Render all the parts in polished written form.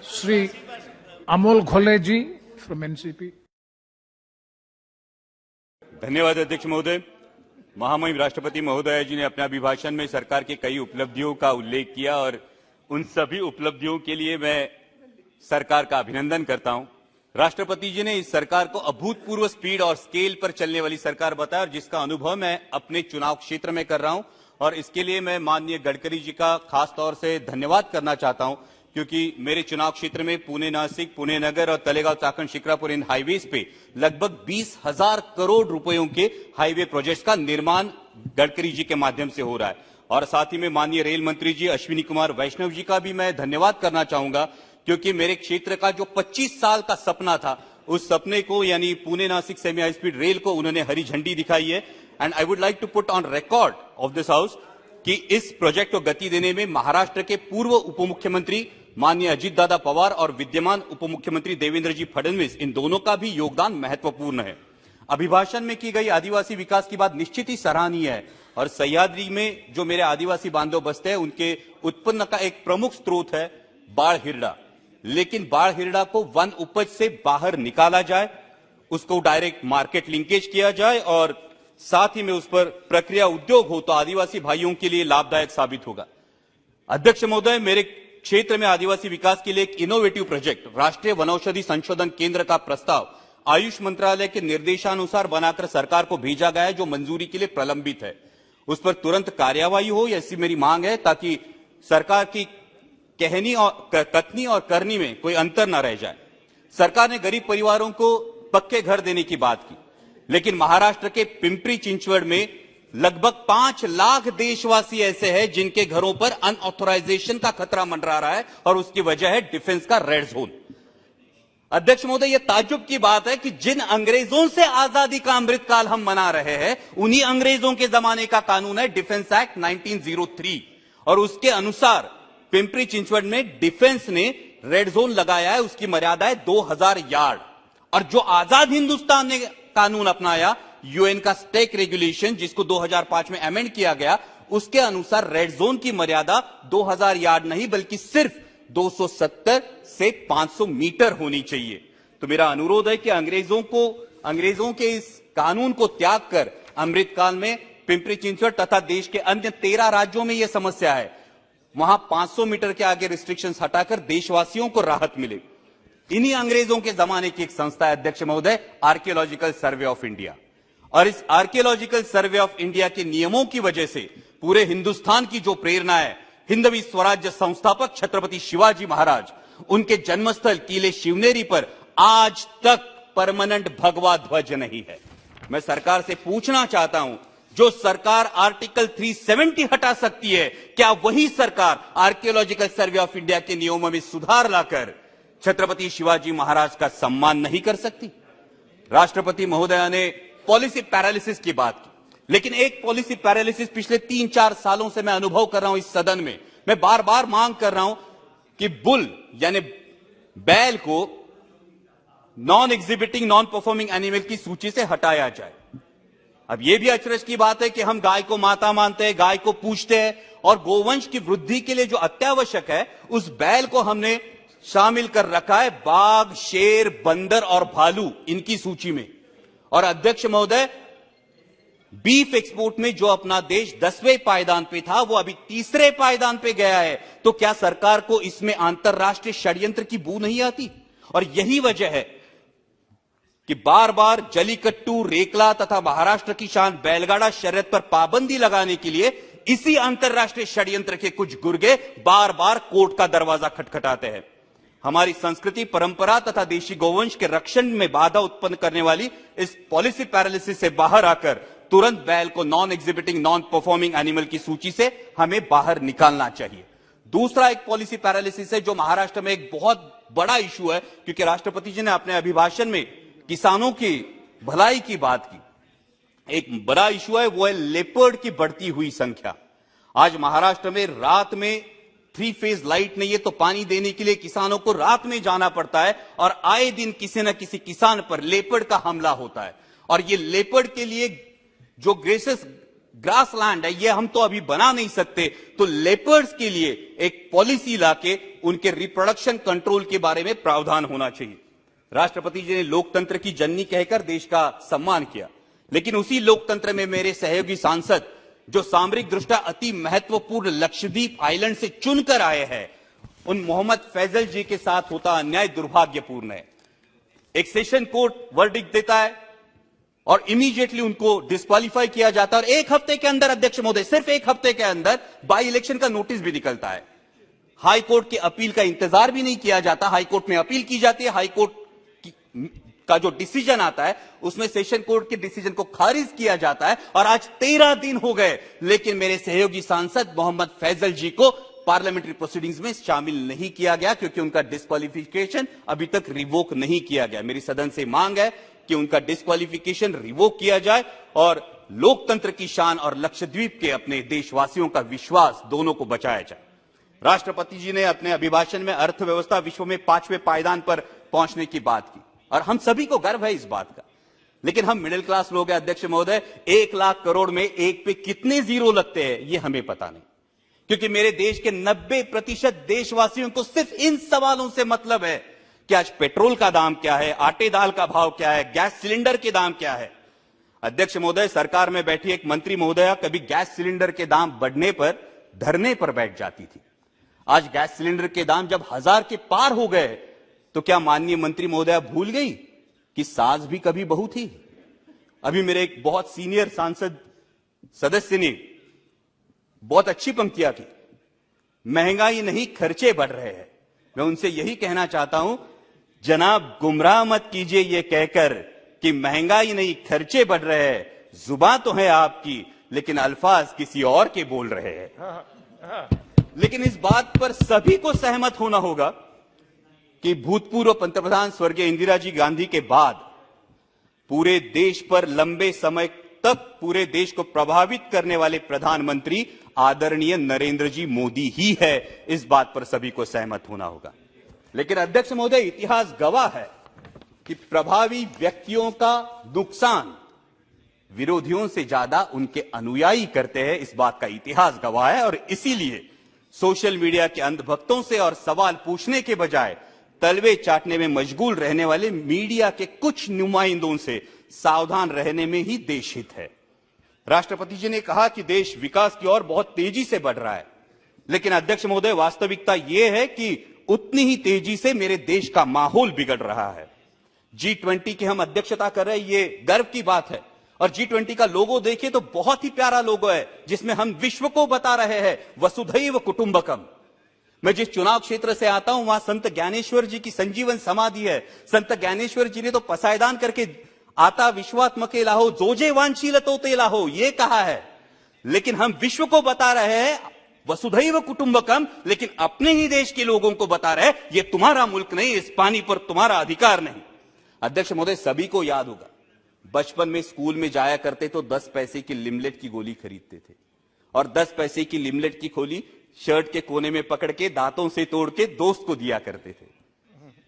Shri Amol Ghole ji from NCP. धन्यवाद अध्यक्ष महोदय। महामहिम राष्ट्रपति महोदय जी ने अपने अभिभाषण में सरकार की कई उपलब्धियों का उल्लेख किया और उन सभी उपलब्धियों के लिए मैं सरकार का अभिनंदन करता हूं। राष्ट्रपति जी ने इस सरकार को अभूतपूर्व स्पीड और स्केल पर चलने वाली सरकार बताया और जिसका अनुभव मैं अपने चुनाव क्षेत्र में कर रहा हूं और इसके लिए मैं माननीय गडकरी जी का खास तौर से धन्यवाद करना चाहता हूं, क्योंकि मेरे चुनाव क्षेत्र में पुणे नासिक, पुणे नगर और तलेगांव चाकण शिक्रापुर इन हाईवेज पे लगभग 20,000 करोड़ रुपयों के हाईवे प्रोजेक्ट्स का निर्माण गडकरी जी के माध्यम से हो रहा है। और साथ ही में माननीय रेल मंत्री जी अश्विनी कुमार वैष्णव जी का भी मैं धन्यवाद करना चाहूंगा, क्योंकि मेरे क्षेत्र का जो 25 साल का सपना था उस सपने को यानी Pune Nashik semi high speed rail को उन्होंने हरी झंडी दिखाई है। And I would like to put on record of this house कि इस प्रोजेक्ट को गति देने में महाराष्ट्र के पूर्व उप मुख्यमंत्री माननीय अजित दादा पवार और विद्यमान उप मुख्यमंत्री देवेंद्र जी फडणवीस इन दोनों का भी योगदान महत्वपूर्ण है। अभिभाषण में की गई आदिवासी विकास की बात निश्चित ही सराहनीय है और सह्याद्री में जो मेरे आदिवासी बांधव बसते हैं उनके उत्पन्न का एक प्रमुख स्रोत है बाढ़ हिरडा। लेकिन बाढ़ हिरडा को वन उपज से बाहर निकाला जाए, उसको डायरेक्ट मार्केट लिंकेज किया जाए और साथ ही में उस पर प्रक्रिया उद्योग हो तो आदिवासी भाइयों के लिए लाभदायक साबित होगा। अध्यक्ष महोदय, मेरे क्षेत्र में आदिवासी विकास के लिए एक इनोवेटिव प्रोजेक्ट राष्ट्रीय वनौषधि संशोधन केंद्र का प्रस्ताव आयुष मंत्रालय के निर्देशानुसार बनाकर सरकार को भेजा गया है, जो मंजूरी के लिए प्रलंबित है। उस पर तुरंत कार्यवाही हो, ऐसी मेरी मांग है, ताकि सरकार की कहनी और कथनी और करनी में कोई अंतर न रह जाए। सरकार ने गरीब परिवारों को पक्के घर देने की बात की, लेकिन महाराष्ट्र के पिंपरी चिंचवड़ में लगभग 5 लाख देशवासी ऐसे हैं जिनके घरों पर अनऑथराइजेशन का खतरा मंडरा रहा है और उसकी वजह है डिफेंस का रेड जोन। अध्यक्ष महोदय, यह ताज्जुब की बात है कि जिन अंग्रेजों से आजादी का अमृतकाल हम मना रहे हैं उन्हीं अंग्रेजों के जमाने का कानून है डिफेंस एक्ट 1903 और उसके अनुसार पिंपरी चिंचवड़ में डिफेंस ने रेड जोन लगाया है। उसकी मर्यादा है 2000 यार्ड और जो आजाद हिंदुस्तान ने कानून अपनाया यूएन का स्टेक रेगुलेशन, जिसको 2005 में अमेंड किया गया, उसके अनुसार रेड जोन की मर्यादा 2000 यार्ड नहीं बल्कि सिर्फ 270 से 500 मीटर होनी चाहिए। तो मेरा अनुरोध है कि अंग्रेजों के इस कानून को त्याग कर अमृतकाल में पिंपरी चिंचवड़ तथा देश के अन्य 13 राज्यों में यह समस्या है, वहां 500 मीटर के आगे रिस्ट्रिक्शंस हटाकर देशवासियों को राहत मिले। इन्हीं अंग्रेजों के जमाने की एक संस्था है अध्यक्ष महोदय, आर्कियोलॉजिकल सर्वे ऑफ इंडिया, और इस आर्कियोलॉजिकल सर्वे ऑफ इंडिया के नियमों की वजह से पूरे हिंदुस्तान की जो प्रेरणा है, हिंदवी स्वराज्य संस्थापक छत्रपति शिवाजी महाराज, उनके जन्मस्थल किले शिवनेरी पर आज तक परमानेंट भगवा ध्वज नहीं है। मैं सरकार से पूछना चाहता हूं, जो सरकार आर्टिकल 370 हटा सकती है, क्या वही सरकार आर्कियोलॉजिकल सर्वे ऑफ इंडिया के नियमों में सुधार लाकर छत्रपति शिवाजी महाराज का सम्मान नहीं कर सकती? राष्ट्रपति महोदया ने पॉलिसी पैरालिसिस की बात की, लेकिन एक पॉलिसी पैरालिसिस पिछले 3-4 सालों से मैं अनुभव कर रहा हूं इस सदन में। मैं बार बार मांग कर रहा हूं कि बुल यानी बैल को non exhibiting non performing animal की सूची से हटाया जाए। अब यह भी अचरज की बात है कि हम गाय को माता मानते हैं, गाय को पूजते हैं और गोवंश की वृद्धि के लिए जो अत्यावश्यक है उस बैल को हमने शामिल कर रखा है बाघ, शेर, बंदर और भालू इनकी सूची में। और अध्यक्ष महोदय, बीफ एक्सपोर्ट में जो अपना देश 10वें पायदान पे था वो अभी 3रे पायदान पे गया है। तो क्या सरकार को इसमें अंतरराष्ट्रीय षड्यंत्र की बू नहीं आती? और यही वजह है कि बार बार जलीकट्टू, रेकला तथा महाराष्ट्र की शान बैलगाड़ा शर्यत पर पाबंदी लगाने के लिए इसी अंतरराष्ट्रीय षड्यंत्र के कुछ गुर्गे बार बार कोर्ट का दरवाजा खटखटाते हैं। हमारी संस्कृति, परंपरा तथा देशी गोवंश के रक्षण में बाधा उत्पन्न करने वाली इस पॉलिसी पैरालिसिस से बाहर आकर तुरंत बैल को non exhibiting non performing animal की सूची से हमें बाहर निकालना चाहिए। दूसरा एक पॉलिसी पैरालिसिस है जो महाराष्ट्र में एक बहुत बड़ा इशू है, क्योंकि राष्ट्रपति जी ने अपने अभिभाषण में किसानों की भलाई की बात की। एक बड़ा इशू है वो है लेपर्ड की बढ़ती हुई संख्या। आज महाराष्ट्र में रात में 3 फेज लाइट नहीं है तो पानी देने के लिए किसानों को रात में जाना पड़ता है और आए दिन किसी न किसी किसान पर लेपर्ड का हमला होता है। और ये लेपर्ड के लिए जो ग्रेसेस ग्रास लैंड है, ये हम तो अभी बना नहीं सकते, तो लेपर्ड्स के लिए एक पॉलिसी लाके उनके रिप्रोडक्शन कंट्रोल के बारे में प्रावधान होना चाहिए। राष्ट्रपति जी ने लोकतंत्र की जननी कहकर देश का सम्मान किया, लेकिन उसी लोकतंत्र में मेरे सहयोगी सांसद जो सामरिक दृष्टया अति महत्वपूर्ण लक्षद्वीप आइलैंड से चुनकर आए हैं, उन मोहम्मद फैजल जी के साथ होता अन्याय दुर्भाग्यपूर्ण है। एक सेशन कोर्ट वर्डिक्ट देता है और इमीडिएटली उनको डिस्क्वालीफाई किया जाता है, और एक हफ्ते के अंदर, अध्यक्ष महोदय, सिर्फ एक हफ्ते के अंदर बाई इलेक्शन का नोटिस भी निकलता है। हाई कोर्ट की अपील का इंतजार भी नहीं किया जाता, हाई कोर्ट में अपील की जाती है, हाई कोर्ट का जो डिसीजन आता है उसमें सेशन कोर्ट के डिसीजन को खारिज किया जाता है, और आज 13 दिन हो गए, लेकिन मेरे सहयोगी सांसद मोहम्मद फैजल जी को पार्लियामेंट्री प्रोसीडिंग्स में शामिल नहीं किया गया, क्योंकि उनका डिस्क्वालिफिकेशन अभी तक रिवोक नहीं किया गया। मेरी सदन से मांग है कि उनका डिस्क्वालिफिकेशन रिवोक किया जाए और लोकतंत्र की शान और लक्षद्वीप के अपने देशवासियों का विश्वास दोनों को बचाया जाए। राष्ट्रपति जी ने अपने अभिभाषण में अर्थव्यवस्था विश्व में 5वें पायदान पर पहुंचने की बात की, और हम सभी को गर्व है इस बात का, लेकिन हम मिडिल क्लास लोग हैं अध्यक्ष महोदय, 1 लाख करोड़ में एक पे कितने जीरो लगते हैं ये हमें पता नहीं, क्योंकि मेरे देश के 90% देशवासियों को सिर्फ इन सवालों से मतलब है कि आज पेट्रोल का दाम क्या है, आटे दाल का भाव क्या है, गैस सिलेंडर के दाम क्या है। अध्यक्ष महोदय, सरकार में बैठी एक मंत्री महोदया कभी गैस सिलेंडर के दाम बढ़ने पर धरने पर बैठ जाती थी। आज गैस सिलेंडर के दाम जब 1000 के पार हो गए, तो क्या माननीय मंत्री महोदया भूल गई कि सास भी कभी बहू थी? अभी मेरे एक बहुत सीनियर सांसद सदस्य ने बहुत अच्छी पंक्तियां की, महंगाई नहीं खर्चे बढ़ रहे हैं। मैं उनसे यही कहना चाहता हूं, जनाब गुमराह मत कीजिए ये कहकर कि महंगाई नहीं खर्चे बढ़ रहे हैं। जुबान तो है आपकी, लेकिन अल्फाज किसी और के बोल रहे हैं। लेकिन इस बात पर सभी को सहमत होना होगा कि भूतपूर्व पंतप्रधान स्वर्गीय इंदिरा जी गांधी के बाद पूरे देश पर लंबे समय तक पूरे देश को प्रभावित करने वाले प्रधानमंत्री आदरणीय नरेंद्र जी मोदी ही है। इस बात पर सभी को सहमत होना होगा। लेकिन अध्यक्ष महोदय, इतिहास गवाह है कि प्रभावी व्यक्तियों का नुकसान विरोधियों से ज्यादा उनके अनुयायी करते हैं। इस बात का इतिहास गवाह है, और इसीलिए सोशल मीडिया के अंधभक्तों से और सवाल पूछने के बजाय तलवे चाटने में मशगूल रहने वाले मीडिया के कुछ नुमाइंदों से सावधान रहने में ही देश हित है। राष्ट्रपति जी ने कहा कि देश विकास की ओर बहुत तेजी से बढ़ रहा है, लेकिन अध्यक्ष महोदय, वास्तविकता यह है कि उतनी ही तेजी से मेरे देश का माहौल बिगड़ रहा है। G20 की हम अध्यक्षता कर रहे हैं, ये गर्व की बात है, और G20 का लोगो देखिए तो बहुत ही प्यारा लोगो है, जिसमें हम विश्व को बता रहे हैं वसुधैव कुटुंबकम। मैं जिस चुनाव क्षेत्र से आता हूं, वहां संत ज्ञानेश्वर जी की संजीवन समाधि है। संत ज्ञानेश्वर जी ने तो पसायदान करके आता विश्वात्मके लाहो जोजे वांछीलतो ते लाहो ये कहा है, लेकिन हम विश्व को बता रहे हैं वसुधैव कुटुंबकम, लेकिन अपने ही देश के लोगों को बता रहे हैं ये तुम्हारा मुल्क नहीं, इस पानी पर तुम्हारा अधिकार नहीं। अध्यक्ष महोदय, सभी को याद होगा, बचपन में स्कूल में जाया करते तो 10 पैसे की लिमलेट की गोली खरीदते थे, और 10 पैसे की लिमलेट की गोली शर्ट के कोने में पकड़ के दांतों से तोड़ के दोस्त को दिया करते थे।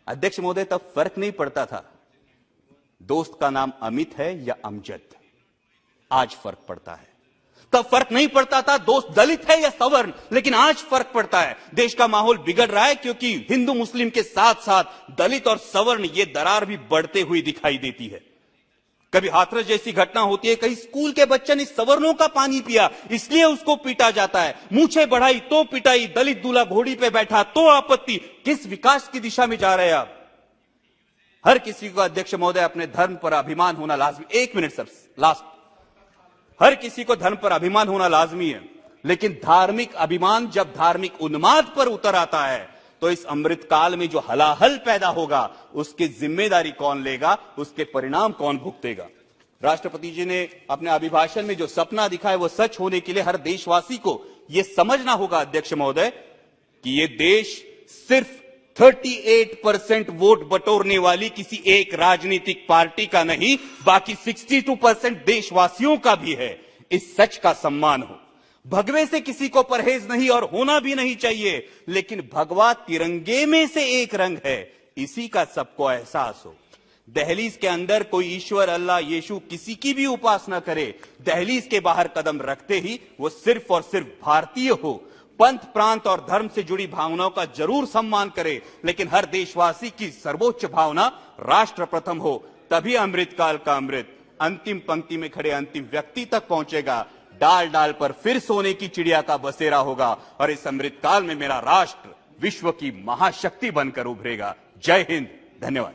अध्यक्ष महोदय, तब फर्क नहीं पड़ता था दोस्त का नाम अमित है या अमजद। आज फर्क पड़ता है। तब फर्क नहीं पड़ता था दोस्त दलित है या सवर्ण, लेकिन आज फर्क पड़ता है। देश का माहौल बिगड़ रहा है, क्योंकि हिंदू मुस्लिम के साथ साथ दलित और सवर्ण ये दरार भी बढ़ते हुई दिखाई देती है। कभी हाथरस जैसी घटना होती है, कहीं स्कूल के बच्चे ने सवर्णों का पानी पिया इसलिए उसको पीटा जाता है, मूछें बढ़ाई तो पिटाई, दलित दूल्हा घोड़ी पे बैठा तो आपत्ति। किस विकास की दिशा में जा रहे हैं आप? हर किसी को अध्यक्ष महोदय अपने धर्म पर अभिमान होना लाजमी। 1 मिनट सर, लास्ट। हर किसी को धर्म पर अभिमान होना लाजमी है, लेकिन धार्मिक अभिमान जब धार्मिक उन्माद पर उतर आता है तो इस अमृत काल में जो हलाहल पैदा होगा उसकी जिम्मेदारी कौन लेगा, उसके परिणाम कौन भुगतेगा? राष्ट्रपति जी ने अपने अभिभाषण में जो सपना दिखाया वो सच होने के लिए हर देशवासी को यह समझना होगा अध्यक्ष महोदय कि यह देश सिर्फ 38% वोट बटोरने वाली किसी एक राजनीतिक पार्टी का नहीं, बाकी 62% देशवासियों का भी है। इस सच का सम्मान हो। भगवे से किसी को परहेज नहीं और होना भी नहीं चाहिए, लेकिन भगवा तिरंगे में से एक रंग है, इसी का सबको एहसास हो। दहलीज के अंदर कोई ईश्वर, अल्लाह, यीशु किसी की भी उपासना करे, दहलीज के बाहर कदम रखते ही वो सिर्फ और सिर्फ भारतीय हो, पंथ, प्रांत और धर्म से जुड़ी भावनाओं का जरूर सम्मान करे, लेकिन हर देशवासी की सर्वोच्च भावना राष्ट्र प्रथम हो। तभी अमृतकाल का अमृत अंतिम पंक्ति में खड़े अंतिम व्यक्ति तक पहुंचेगा। डाल डाल पर फिर सोने की चिड़िया का बसेरा होगा और इस अमृतकाल में मेरा राष्ट्र विश्व की महाशक्ति बनकर उभरेगा। जय हिंद, धन्यवाद।